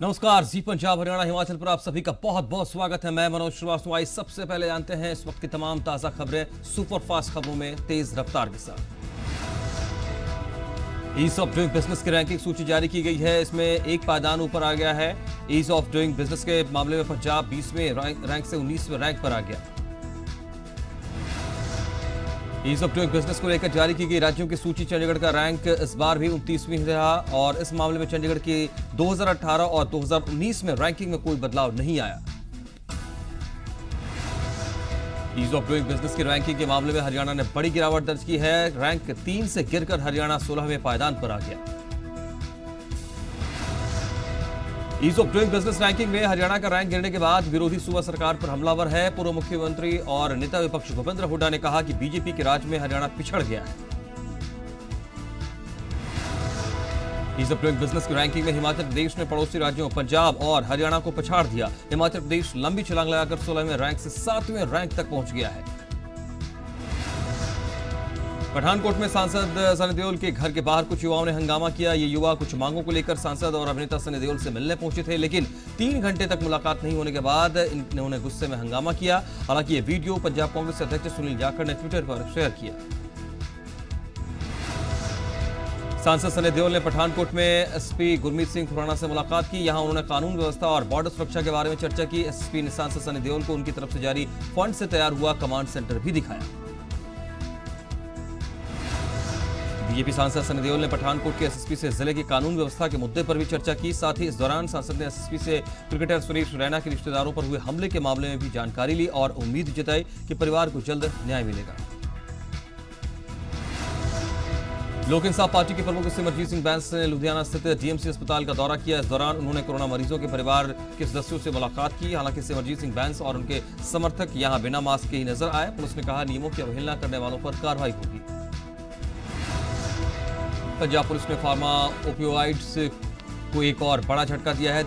नमस्कार। जी पंजाब हरियाणा हिमाचल पर आप सभी का बहुत बहुत स्वागत है। मैं मनोज श्रीवास्तव। आज सबसे पहले जानते हैं इस वक्त की तमाम ताजा खबरें सुपरफास्ट खबरों में तेज रफ्तार के साथ। ईज ऑफ डूइंग बिजनेस की रैंकिंग सूची जारी की गई है। इसमें एक पायदान ऊपर आ गया है। ईज ऑफ डूइंग बिजनेस के मामले में पंजाब 20वें रैंक से 19वें रैंक पर आ गया। ईज ऑफ डूइंग बिजनेस को लेकर जारी की गई राज्यों की सूची, चंडीगढ़ का रैंक इस बार भी 29वीं रहा और इस मामले में चंडीगढ़ की 2018 और 2019 में रैंकिंग में कोई बदलाव नहीं आया। ईज ऑफ डूइंग बिजनेस की रैंकिंग के मामले में हरियाणा ने बड़ी गिरावट दर्ज की है। रैंक 3 से गिरकर हरियाणा 16वें पायदान पर आ गया। Ease of doing business ranking में हरियाणा का रैंक गिरने के बाद विरोधी सूबा सरकार पर हमलावर है। पूर्व मुख्यमंत्री और नेता विपक्ष भूपेंद्र हुड्डा ने कहा कि बीजेपी के राज में हरियाणा पिछड़ गया है। ईज ऑफ डूइंग बिजनेस की रैंकिंग में हिमाचल प्रदेश ने पड़ोसी राज्यों पंजाब और हरियाणा को पछाड़ दिया। हिमाचल प्रदेश लंबी छलांग लगाकर 16वें रैंक से 7वें रैंक तक पहुंच गया है। पठानकोट में सांसद सनी देओल के घर के बाहर कुछ युवाओं ने हंगामा किया। ये युवा कुछ मांगों को लेकर सांसद और अभिनेता सनी देओल से मिलने पहुंचे थे, लेकिन 3 घंटे तक मुलाकात नहीं होने के बाद इन्होंने गुस्से में हंगामा किया। हालांकि ये वीडियो पंजाब कांग्रेस अध्यक्ष सुनील जाखड़ ने ट्विटर पर शेयर किया। सांसद सनी देओल ने पठानकोट में एसपी गुरमीत सिंह खुराना से मुलाकात की। यहां उन्होंने कानून व्यवस्था और बॉर्डर सुरक्षा के बारे में चर्चा की। एसपी ने सांसद सनी देओल को उनकी तरफ से जारी फंड से तैयार हुआ कमांड सेंटर भी दिखाया। बीजेपी सांसद सनी देओल ने पठानकोट के एसएसपी से जिले की कानून व्यवस्था के मुद्दे पर भी चर्चा की। साथ ही इस दौरान सांसद ने एसएसपी से क्रिकेटर सुरेश रैना के रिश्तेदारों पर हुए हमले के मामले में भी जानकारी ली और उम्मीद जताई कि परिवार को जल्द न्याय मिलेगा। लोक इंसाफ पार्टी के प्रमुख सिमरजीत सिंह बैंस ने लुधियाना स्थित डीएमसी अस्पताल का दौरा किया। इस दौरान उन्होंने कोरोना मरीजों के परिवार के सदस्यों से मुलाकात की। हालांकि सिमरजीत सिंह बैंस और उनके समर्थक यहां बिना मास्क के ही नजर आए। पुलिस ने कहा नियमों की अवहेलना करने वालों पर कार्रवाई होगी। पंजाब पुलिस ने फार्मा ओपियोइड्स को एक और बड़ा झटका दिया है।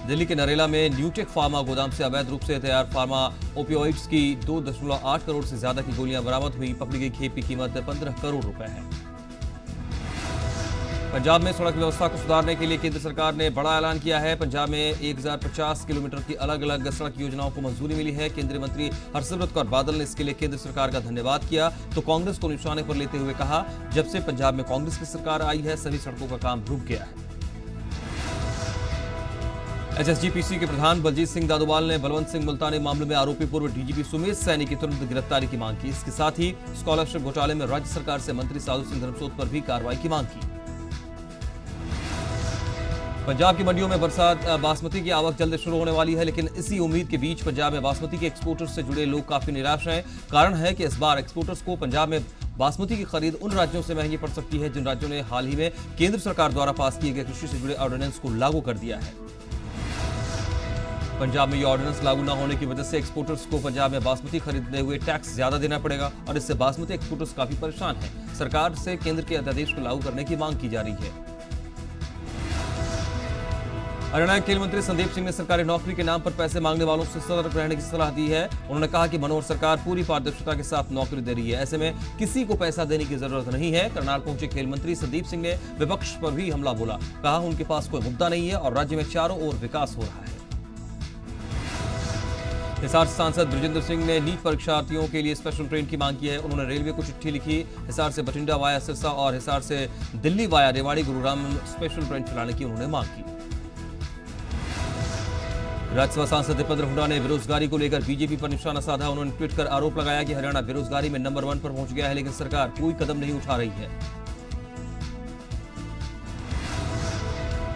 दिल्ली के नरेला में न्यूटेक फार्मा गोदाम से अवैध रूप से तैयार फार्मा ओपियोइड्स की 2.8 करोड़ से ज्यादा की गोलियां बरामद हुई। पकड़ी गई खेप की कीमत 15 करोड़ रुपए है। पंजाब में सड़क व्यवस्था को सुधारने के लिए केंद्र सरकार ने बड़ा ऐलान किया है। पंजाब में 1050 किलोमीटर की अलग अलग सड़क योजनाओं को मंजूरी मिली है। केंद्रीय मंत्री हरसिमरत कौर बादल ने इसके लिए केंद्र सरकार का धन्यवाद किया तो कांग्रेस को निशाने पर लेते हुए कहा, जब से पंजाब में कांग्रेस की सरकार आई है सभी सड़कों का काम रुक गया है। एचएसजीपीसी के प्रधान बलजीत सिंह दादोवाल ने बलवंत सिंह मुल्तानी मामले में आरोपी पूर्व डीजीपी सुमेश सैनी की तुरंत गिरफ्तारी की मांग की। इसके साथ ही स्कॉलरशिप घोटाले में राज्य सरकार से मंत्री साधु सिंह धर्मसोत पर भी कार्रवाई की मांग की। पंजाब की मंडियों में बरसात बासमती की आवक जल्द शुरू होने वाली है, लेकिन इसी उम्मीद के बीच पंजाब में बासमती के एक्सपोर्टर्स से जुड़े लोग काफी निराश हैं। कारण है कि इस बार एक्सपोर्टर्स को पंजाब में बासमती की खरीद उन राज्यों से महंगी पड़ सकती है जिन राज्यों ने हाल ही में केंद्र सरकार द्वारा पास किए गए कृषि से जुड़े ऑर्डिनेंस को लागू कर दिया है। पंजाब में यह ऑर्डिनेंस लागू न होने की वजह से एक्सपोर्टर्स को पंजाब में बासमती खरीदते हुए टैक्स ज्यादा देना पड़ेगा और इससे बासमती एक्सपोर्टर्स काफी परेशान हैं। सरकार से केंद्र के अध्यादेश को लागू करने की मांग की जा रही है। हरियाणा के खेल मंत्री संदीप सिंह ने सरकारी नौकरी के नाम पर पैसे मांगने वालों से सतर्क रहने की सलाह दी है। उन्होंने कहा कि मनोहर सरकार पूरी पारदर्शिता के साथ नौकरी दे रही है, ऐसे में किसी को पैसा देने की जरूरत नहीं है। करनाल पहुंचे खेल मंत्री संदीप सिंह ने विपक्ष पर भी हमला बोला। कहा उनके पास कोई मुद्दा नहीं है और राज्य में चारों ओर विकास हो रहा है। हिसार सांसद ब्रजेंद्र सिंह ने नीट परीक्षार्थियों के लिए स्पेशल ट्रेन की मांग की है। उन्होंने रेलवे को चिट्ठी लिखी। हिसार से बठिंडा वाया सिरसा और हिसार से Delhi via Rewari Gurugram special train चलाने की उन्होंने मांग की। राज्यसभा सांसद दीपेंद्र हुड्डा ने बेरोजगारी को लेकर बीजेपी पर निशाना साधा। उन्होंने ट्वीट कर आरोप लगाया कि हरियाणा बेरोजगारी में नंबर 1 पर पहुंच गया है, लेकिन सरकार कोई कदम नहीं उठा रही है।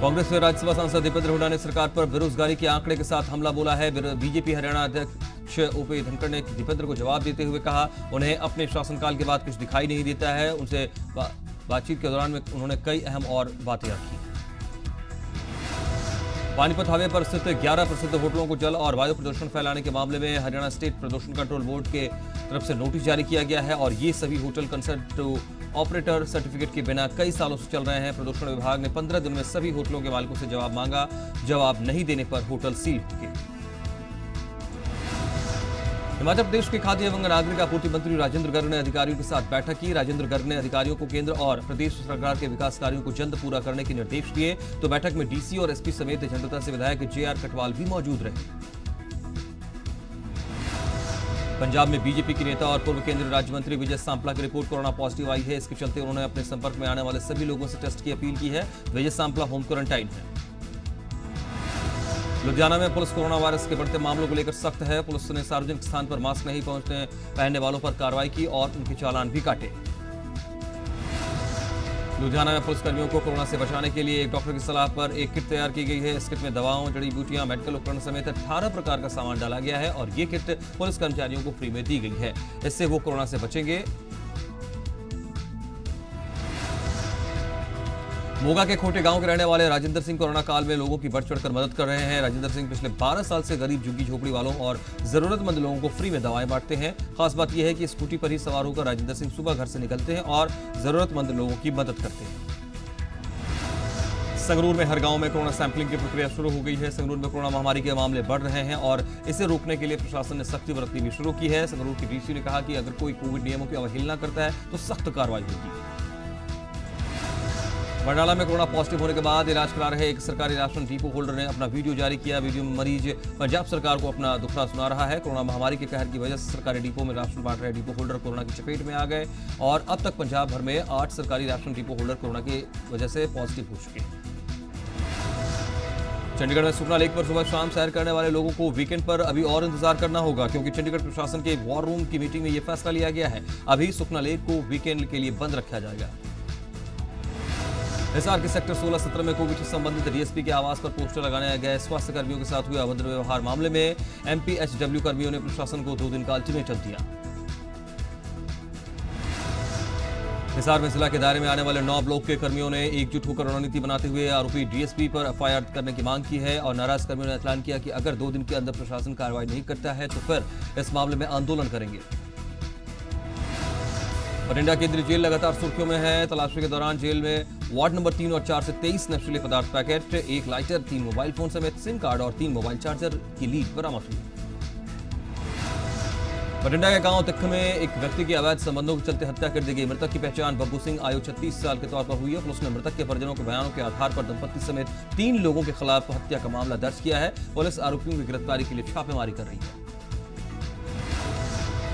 कांग्रेस के राज्यसभा सांसद दीपेंद्र हुड्डा ने सरकार पर बेरोजगारी के आंकड़े के साथ हमला बोला है। बीजेपी हरियाणा अध्यक्ष ओपी धनखड़ ने दीपेंद्र को जवाब देते हुए कहा उन्हें अपने शासनकाल के बाद कुछ दिखाई नहीं देता है। उनसे बातचीत के दौरान में उन्होंने कई अहम और बातें रखी। पानीपत हाईवे पर स्थित 11 प्रसिद्ध होटलों को जल और वायु प्रदूषण फैलाने के मामले में हरियाणा स्टेट प्रदूषण कंट्रोल बोर्ड के तरफ से नोटिस जारी किया गया है और ये सभी hotel consent to operator certificate के बिना कई सालों से चल रहे हैं। प्रदूषण विभाग ने 15 दिन में सभी होटलों के मालिकों से जवाब मांगा। जवाब नहीं देने पर होटल सील किए। हिमाचल प्रदेश के खाद्य एवं नागरिक आपूर्ति मंत्री राजेंद्र गर्ग ने अधिकारियों के साथ बैठक की। राजेंद्र गर्ग ने अधिकारियों को केंद्र और प्रदेश सरकार के विकास कार्यों को जल्द पूरा करने के निर्देश दिए। तो बैठक में डीसी और एसपी समेत झंडुता से विधायक जेआर कटवाल भी मौजूद रहे। पंजाब में बीजेपी के नेता और पूर्व केंद्रीय राज्य मंत्री विजय सांपला की रिपोर्ट कोरोना पॉजिटिव आई है। इसके चलते उन्होंने अपने संपर्क में आने वाले सभी लोगों से टेस्ट की अपील की है। विजय सांपला होम क्वारंटाइन है। लुधियाना में पुलिस कोरोना वायरस के बढ़ते मामलों को लेकर सख्त है। पुलिस ने सार्वजनिक स्थान पर मास्क नहीं पहनने वालों पर कार्रवाई की और उनके चालान भी काटे। लुधियाना में पुलिसकर्मियों को कोरोना से बचाने के लिए एक डॉक्टर की सलाह पर एक किट तैयार की गई है। इस किट में दवाओं, जड़ी बूटियां, मेडिकल उपकरण समेत 18 प्रकार का सामान डाला गया है और ये किट पुलिस कर्मचारियों को फ्री में दी गई है। इससे वो कोरोना से बचेंगे। मोगा के खोटे गांव के रहने वाले राजेंद्र सिंह कोरोना काल में लोगों की बढ़ चढ़कर मदद कर रहे हैं। राजेंद्र सिंह पिछले 12 साल से गरीब झुग्गी झोपड़ी वालों और जरूरतमंद लोगों को फ्री में दवाएं बांटते हैं। खास बात यह है कि स्कूटी पर ही सवार होकर राजेंद्र सिंह सुबह घर से निकलते हैं और जरूरतमंद लोगों की मदद करते हैं। संगरूर में हर गांव में कोरोना सैंपलिंग की प्रक्रिया शुरू हो गई है। संगरूर में कोरोना महामारी के मामले बढ़ रहे हैं और इसे रोकने के लिए प्रशासन ने सख्ती बरतनी भी शुरू की है। संगरूर की डीसी ने कहा कि अगर कोई कोविड नियमों की अवहेलना करता है तो सख्त कार्रवाई होगी। बरनाला में कोरोना पॉजिटिव होने के बाद इलाज करा रहे एक सरकारी राशन डिपो होल्डर ने अपना वीडियो जारी किया। वीडियो में मरीज पंजाब सरकार को अपना दुखड़ा सुना रहा है। कोरोना महामारी के कहर की वजह से सरकारी डिपो में राशन बांट रहे डिपो होल्डर कोरोना की चपेट में आ गए और अब तक पंजाब भर में 8 सरकारी राशन डिपो होल्डर कोरोना की वजह से पॉजिटिव हो चुके हैं। चंडीगढ़ में सुखना लेक पर सुबह शाम सैर करने वाले लोगों को वीकेंड पर अभी और इंतजार करना होगा, क्योंकि चंडीगढ़ प्रशासन के वॉर रूम की मीटिंग में यह फैसला लिया गया है। अभी सुखना लेक को वीकेंड के लिए बंद रखा जाएगा। हिसार के सेक्टर 16-17 में कोविड से संबंधित डीएसपी के आवास पर पोस्टर लगाने गए स्वास्थ्य कर्मियों के साथ हुए अभद्र व्यवहार मामले में एमपीएचडब्ल्यू कर्मियों ने प्रशासन को 2 दिन का अल्टीमेटम दिया। हिसार में जिला के दायरे में आने वाले 9 ब्लॉक के कर्मियों ने एकजुट होकर रणनीति बनाते हुए आरोपी डीएसपी पर एफआईआर करने की मांग की है और नाराज कर्मियों ने ऐलान किया कि अगर 2 दिन के अंदर प्रशासन कार्रवाई नहीं करता है तो फिर इस मामले में आंदोलन करेंगे। बठिंडा केंद्रीय जेल लगातार सुर्खियों में है। तलाशी के दौरान जेल में वार्ड नंबर 3 और 4 से 23 नशीले पदार्थ पैकेट, 1 लाइटर, 3 मोबाइल फोन समेत सिम कार्ड और 3 मोबाइल चार्जर की लीड बरामद हुई। बठिंडा के गांव तिख में एक व्यक्ति की अवैध संबंधों के चलते हत्या कर दी गई। मृतक की पहचान बब्बू सिंह आयु 36 साल के तौर पर हुई है। पुलिस ने मृतक के परिजनों के बयानों के आधार पर दंपत्ति समेत 3 लोगों के खिलाफ हत्या का मामला दर्ज किया है। पुलिस आरोपियों की गिरफ्तारी के लिए छापेमारी कर रही है।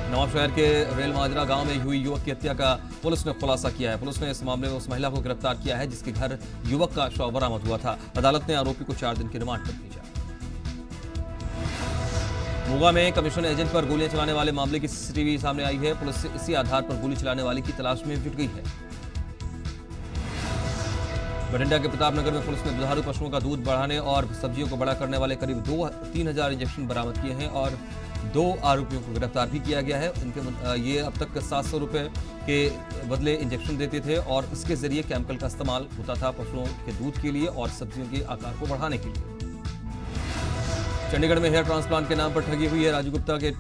नवाबशहर के रेल माजरा गांव में हुई युवक की हत्या का पुलिस ने खुलासा किया है। पुलिस ने इस मामले में उस महिला को गिरफ्तार किया है जिसके घर युवक का शव बरामद हुआ था। अदालत ने आरोपी को 4 दिन की रिमांड पर भेजा। मोगा में कमीशन एजेंट पर गोलियां चलाने वाले मामले की सीसीटीवी सामने आई है। पुलिस इसी आधार पर गोली चलाने वाले की तलाश में जुट गई है। बठिंडा के प्रतापनगर में पुलिस ने दुधारू पशुओं का दूध बढ़ाने और सब्जियों को बड़ा करने वाले करीब 3,000 इंजेक्शन बरामद किए हैं और 2 आरोपियों को गिरफ्तार भी किया गया है। इनके ये अब तक 700 रुपए के बदले इंजेक्शन देते थे और इसके जरिए केमिकल का इस्तेमाल होता था पशुओं के दूध के लिए और सब्जियों के आकार को बढ़ाने के लिए। चंडीगढ़ में हेयर ट्रांसप्लांट के नाम पर ठगी हुई है। राजू गुप्ता के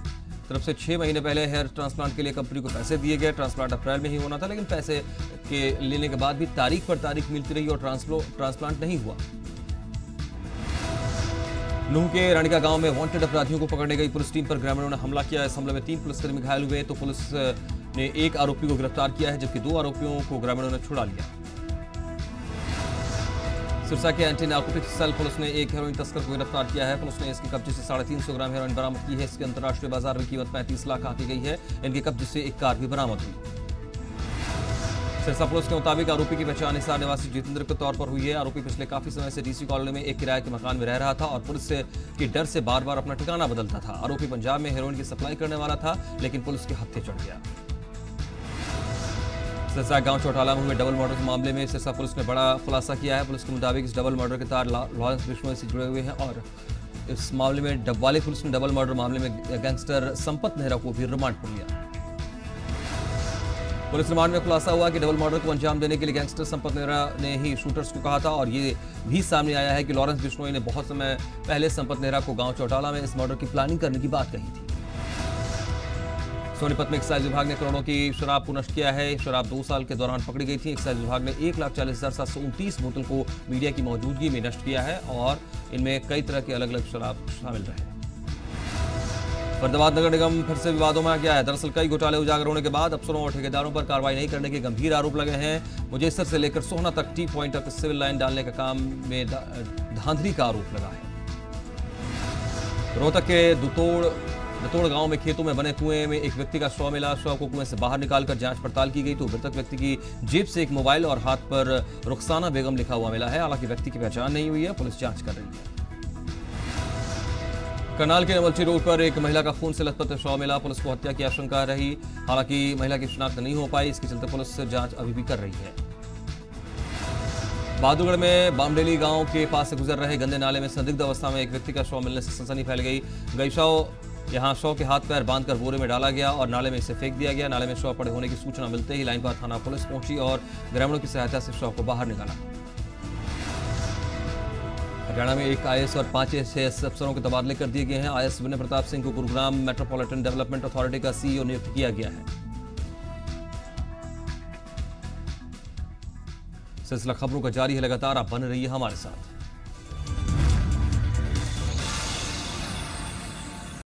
तरफ से 6 महीने पहले हेयर ट्रांसप्लांट के लिए कंपनी को पैसे दिए गए। ट्रांसप्लांट अप्रैल में ही होना था, लेकिन पैसे के लेने के बाद भी तारीख पर तारीख मिलती रही और ट्रांसप्लांट नहीं हुआ। नूह के रानिका गांव में वांटेड अपराधियों को पकड़ने गई पुलिस टीम पर ग्रामीणों ने हमला किया। इस हमले में 3 पुलिसकर्मी घायल हुए तो पुलिस ने 1 आरोपी को गिरफ्तार किया है, जबकि 2 आरोपियों को ग्रामीणों ने छुड़ा लिया। सिरसा के एंटी नार्कोटिक्स सेल पुलिस ने एक हेरोइन तस्कर को गिरफ्तार किया है। पुलिस ने इसके कब्जे से 350 ग्राम हेरोइन बरामद की है। इसकी अंतर्राष्ट्रीय बाजार में कीमत 35 लाख आती गई है। इनके कब्जे से एक कार भी बरामद हुई। सिरसा पुलिस के मुताबिक आरोपी की पहचान हिसार निवासी जितेंद्र के तौर पर हुई है। आरोपी पिछले काफी समय से डीसी कॉलोनी में एक किराए के मकान में रह रहा था और पुलिस के डर से बार बार अपना ठिकाना बदलता था। आरोपी पंजाब में हेरोइन की सप्लाई करने वाला था, लेकिन पुलिस के हत्थे चढ़ गया। सिरसा गांव चौटाला में हुए डबल मर्डर के मामले में सिरसा पुलिस ने बड़ा खुलासा किया है। पुलिस के मुताबिक इस डबल मर्डर के तार लॉरेंस बिश्नोई से जुड़े हुए हैं और इस मामले में डबवाली पुलिस ने डबल मर्डर मामले में गैंगस्टर संपत नेहरा को भी रिमांड पर लिया। पुलिस रिमांड में खुलासा हुआ कि डबल मर्डर को अंजाम देने के लिए गैंगस्टर संपत नेहरा ने ही शूटर्स को कहा था और ये भी सामने आया है कि लॉरेंस बिश्नोई ने बहुत समय पहले संपत नेहरा को गांव चौटाला में इस मर्डर की प्लानिंग करने की बात कही थी। सोनीपत में एक्साइज विभाग ने करोड़ों की शराब को नष्ट किया है। शराब 2 साल के दौरान पकड़ी गई थी। एक्साइज विभाग ने 1,40,729 बोतल को मीडिया की मौजूदगी में नष्ट किया है और इनमें कई तरह के अलग अलग शराब शामिल रहे। फरीदाबाद नगर निगम फिर से विवादों में आ गया है। दरअसल कई घोटाले उजागर होने के बाद अफसरों और ठेकेदारों पर कार्रवाई नहीं करने के गंभीर आरोप लगे हैं। मुजेसर से लेकर सोहना तक टी पॉइंट तक सिविल लाइन डालने का काम में धांधली का आरोप लगा है। रोहतक के दतोड़ गांव में खेतों में बने कुएं में एक व्यक्ति का शव मिला। शव को कुएं से बाहर निकालकर जांच पड़ताल की गई तो मृतक व्यक्ति की जेब से एक मोबाइल और हाथ पर रुखसाना बेगम लिखा हुआ मिला है। हालांकि व्यक्ति की पहचान नहीं हुई है, पुलिस जांच कर रही है। करनाल के नवलची रोड पर एक महिला का खून से लथपथ शव मिला। पुलिस को हत्या की आशंका रही, हालांकि महिला की शिनाख्त नहीं हो पाई। इसके चलते पुलिस जांच अभी भी कर रही है। बहादुरगढ़ में बामडेली गांव के पास से गुजर रहे गंदे नाले में संदिग्ध अवस्था में एक व्यक्ति का शव मिलने से सनसनी फैल गई। यहां शव के हाथ पैर बांधकर बोरे में डाला गया और नाले में इसे फेंक दिया गया। नाले में शव पड़े होने की सूचना मिलते ही लाइनबाग थाना पुलिस पहुंची और ग्रामीणों की सहायता से शव को बाहर निकाला। हरियाणा में एक आईएएस और 5 एएसआई अफसरों के तबादले कर दिए गए हैं। आईएएस विनय प्रताप सिंह को गुरुग्राम मेट्रोपॉलिटन डेवलपमेंट अथॉरिटी का सीईओ नियुक्त किया गया है। सिलसिला खबरों का जारी है लगातार, आप बने रहिए हमारे साथ।